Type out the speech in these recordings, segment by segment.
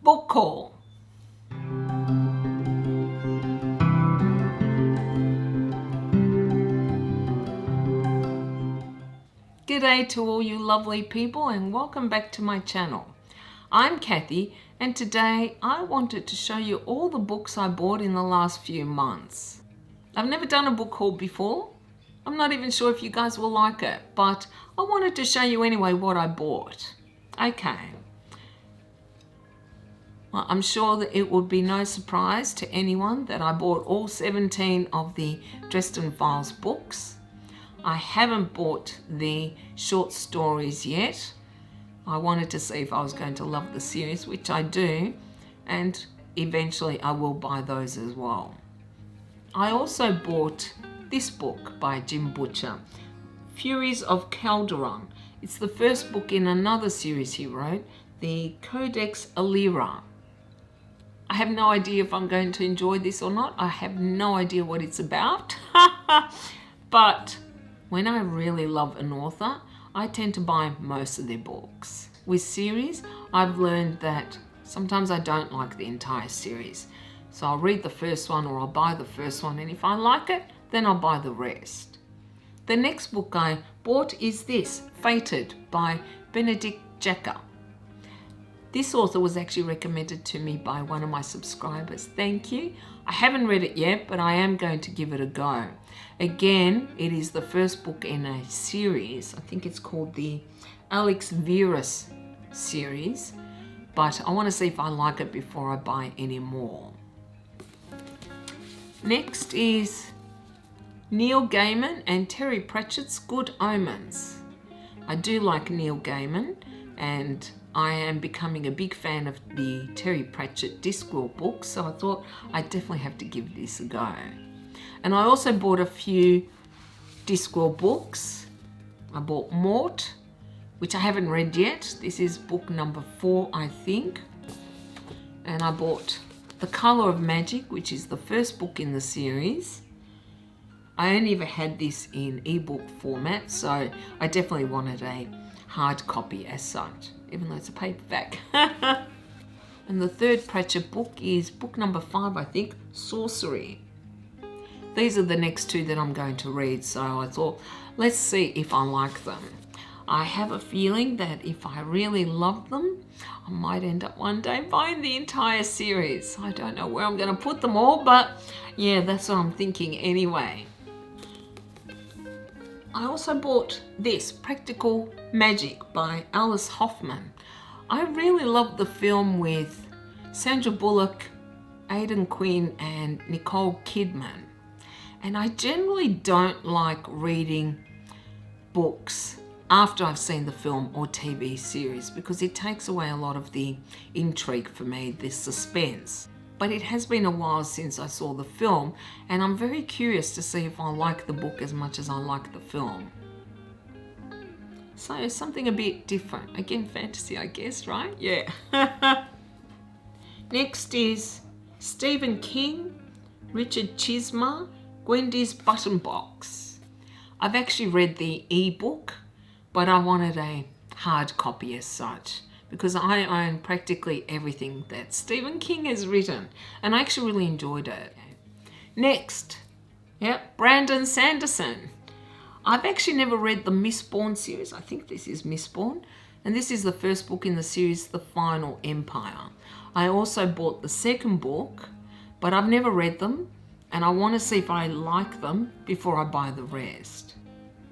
Book haul. G'day to all you lovely people and welcome back to my channel. I'm Kathy and today I wanted to show you all the books I bought in the last few months. I've never done a book haul before. I'm not even sure if you guys will like it, but I wanted to show you anyway what I bought. Okay. Well, I'm sure that it would be no surprise to anyone that I bought all 17 of the Dresden Files books. I haven't bought the short stories yet. I wanted to see if I was going to love the series, which I do, and eventually I will buy those as well. I also bought this book by Jim Butcher, Furies of Calderon. It's the first book in another series he wrote, the Codex Alera. I have no idea if I'm going to enjoy this or not. I have no idea what it's about. But when I really love an author, I tend to buy most of their books. With series, I've learned that sometimes I don't like the entire series. So I'll read the first one or I'll buy the first one, and if I like it, then I'll buy the rest. The next book I bought is this, Fated by Benedict Jacker. This author was actually recommended to me by one of my subscribers. Thank you. I haven't read it yet, but I am going to give it a go. Again, it is the first book in a series. I think it's called the Alex Verus series, but I want to see if I like it before I buy any more. Next is Neil Gaiman and Terry Pratchett's Good Omens. I do like Neil Gaiman, and I am becoming a big fan of the Terry Pratchett Discworld books, so I thought I definitely have to give this a go. And I also bought a few Discworld books. I bought Mort, which I haven't read yet. This is book number 4, I think. And I bought The Colour of Magic, which is the first book in the series. I only ever had this in ebook format, so I definitely wanted a hard copy as such, even though it's a paperback. And the third Pratchett book is book number 5, I think, Sorcery. These are the next two that I'm going to read, so I thought, let's see if I like them. I have a feeling that if I really love them, I might end up one day buying the entire series. I don't know where I'm going to put them all, but yeah, that's what I'm thinking anyway. I also bought this, Practical Magic by Alice Hoffman. I really love the film with Sandra Bullock, Aidan Quinn and Nicole Kidman. And I generally don't like reading books after I've seen the film or TV series because it takes away a lot of the intrigue for me, the suspense. But it has been a while since I saw the film, and I'm very curious to see if I like the book as much as I like the film. So something a bit different. Again, fantasy, I guess, right? Yeah. Next is Stephen King, Richard Chizmar, Gwendy's Button Box. I've actually read the ebook, but I wanted a hard copy as such, because I own practically everything that Stephen King has written, and I actually really enjoyed it. Next, Brandon Sanderson. I've actually never read the Mistborn series. I think this is Mistborn, and this is the first book in the series, The Final Empire. I also bought the second book, but I've never read them, and I want to see if I like them before I buy the rest.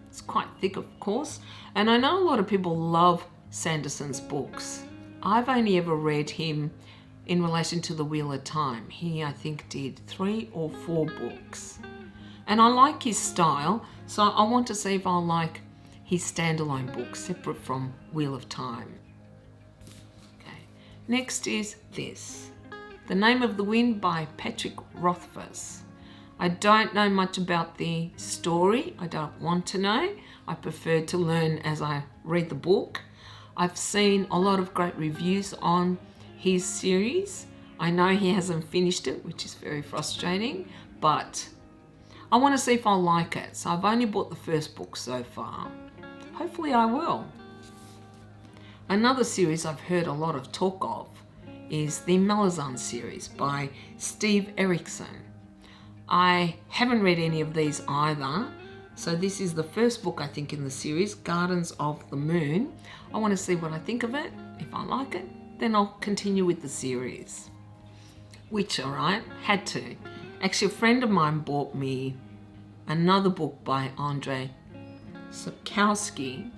It's quite thick, of course, and I know a lot of people love Sanderson's books. I've only ever read him in relation to The Wheel of Time. He, I think, did 3 or 4 books. And I like his style, so I want to see if I like his standalone books, separate from Wheel of Time. Okay. Next is this, The Name of the Wind by Patrick Rothfuss. I don't know much about the story. I don't want to know. I prefer to learn as I read the book. I've seen a lot of great reviews on his series. I know he hasn't finished it, which is very frustrating, but I want to see if I like it. So I've only bought the first book so far. Hopefully I will. Another series I've heard a lot of talk of is the Malazan series by Steve Erickson. I haven't read any of these either, so this is the first book I think in the series, Gardens of the Moon. I want to see what I think of it. If I like it, then I'll continue with the series. Witcher, right? Had to. Actually, a friend of mine bought me another book by Andrzej Sapkowski,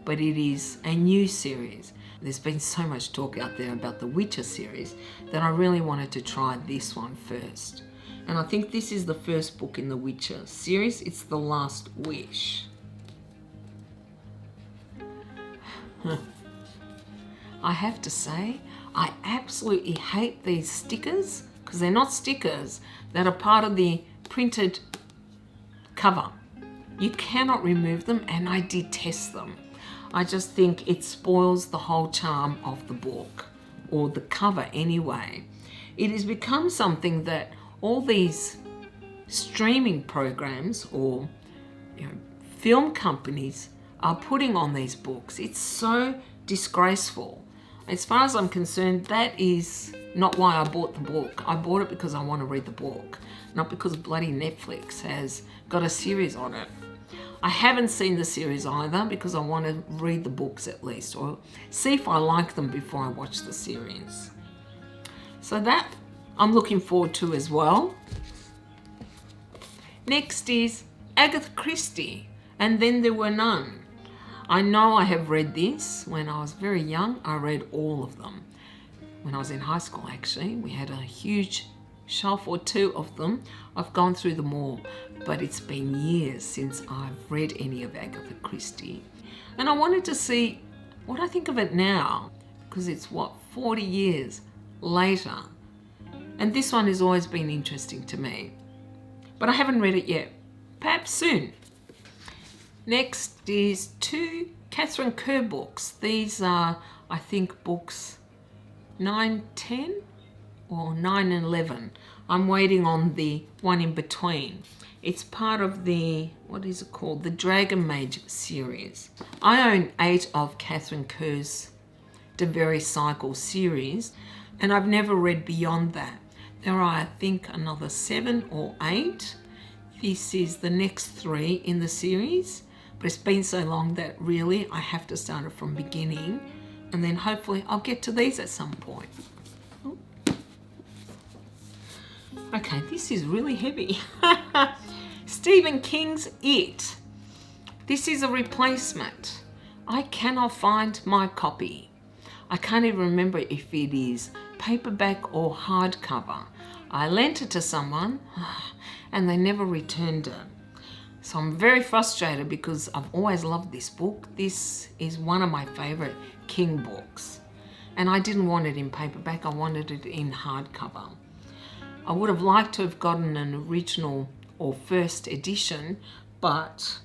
but it is a new series. There's been so much talk out there about the Witcher series that I really wanted to try this one first. And I think this is the first book in the Witcher series. It's The Last Wish. I have to say, I absolutely hate these stickers, because they're not stickers that are part of the printed cover. You cannot remove them, and I detest them. I just think it spoils the whole charm of the book, or the cover anyway. It has become something that all these streaming programs or film companies are putting on these books. It's so disgraceful. As far as I'm concerned, that is not why I bought the book. I bought it because I want to read the book, not because bloody Netflix has got a series on it. I haven't seen the series either because I want to read the books at least, or see if I like them before I watch the series. So that I'm looking forward to as well. Next is Agatha Christie, And Then There Were None. I know I have read this. When I was very young, I read all of them. When I was in high school, actually, we had a huge shelf or two of them. I've gone through them all, but it's been years since I've read any of Agatha Christie. And I wanted to see what I think of it now, because it's 40 years later. And this one has always been interesting to me. But I haven't read it yet. Perhaps soon. Next is 2 Catherine Kerr books. These are, I think, books 9, 10 or 9 and 11. I'm waiting on the one in between. It's part of the, what is it called? The Dragon Mage series. I own 8 of Catherine Kerr's De Very Cycle series, and I've never read beyond that. There are, I think, another 7 or 8. This is the next 3 in the series, but it's been so long that really I have to start it from beginning, and then hopefully I'll get to these at some point. Okay, this is really heavy. Stephen King's It. This is a replacement. I cannot find my copy. I can't even remember if it is paperback or hardcover. I lent it to someone and they never returned it. So I'm very frustrated because I've always loved this book. This is one of my favorite King books. And I didn't want it in paperback, I wanted it in hardcover. I would have liked to have gotten an original or first edition, but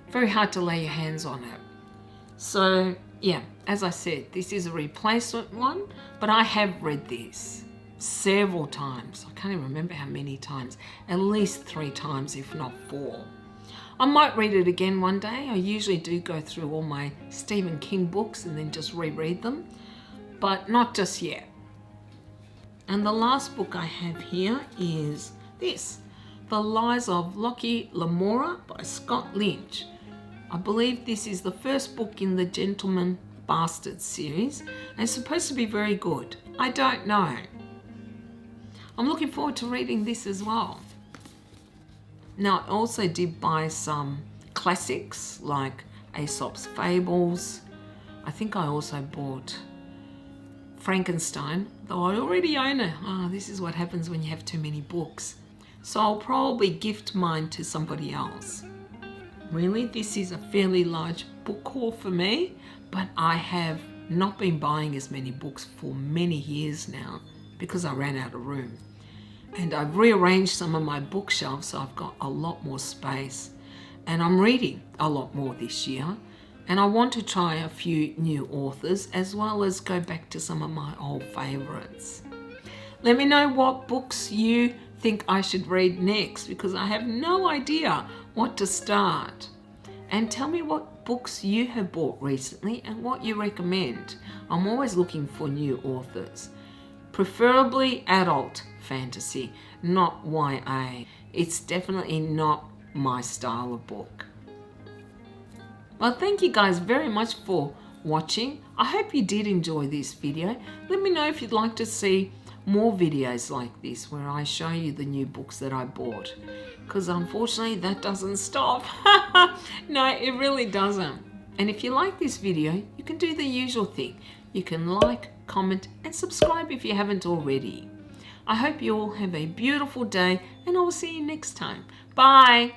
very hard to lay your hands on it. So yeah, as I said, this is a replacement one, but I have read this several times. I can't even remember how many times, at least 3 times, if not 4. I might read it again one day. I usually do go through all my Stephen King books and then just reread them, but not just yet. And the last book I have here is this, The Lies of Lockie Lamora by Scott Lynch. I believe this is the first book in the Gentleman Bastard series, and it's supposed to be very good. I don't know. I'm looking forward to reading this as well. Now, I also did buy some classics like Aesop's Fables. I think I also bought Frankenstein, though I already own it. This is what happens when you have too many books. So I'll probably gift mine to somebody else. Really, this is a fairly large book haul for me, but I have not been buying as many books for many years now because I ran out of room. And I've rearranged some of my bookshelves, so I've got a lot more space. And I'm reading a lot more this year. And I want to try a few new authors as well as go back to some of my old favourites. Let me know what books you think I should read next, because I have no idea what to start. And tell me what books you have bought recently and what you recommend. I'm always looking for new authors. Preferably adult fantasy, not YA. It's definitely not my style of book. Well, thank you guys very much for watching. I hope you did enjoy this video. Let me know if you'd like to see more videos like this where I show you the new books that I bought, because unfortunately that doesn't stop. No, it really doesn't. And if you like this video, you can do the usual thing. You can like, comment and subscribe if you haven't already. I hope you all have a beautiful day, and I will see you next time. Bye.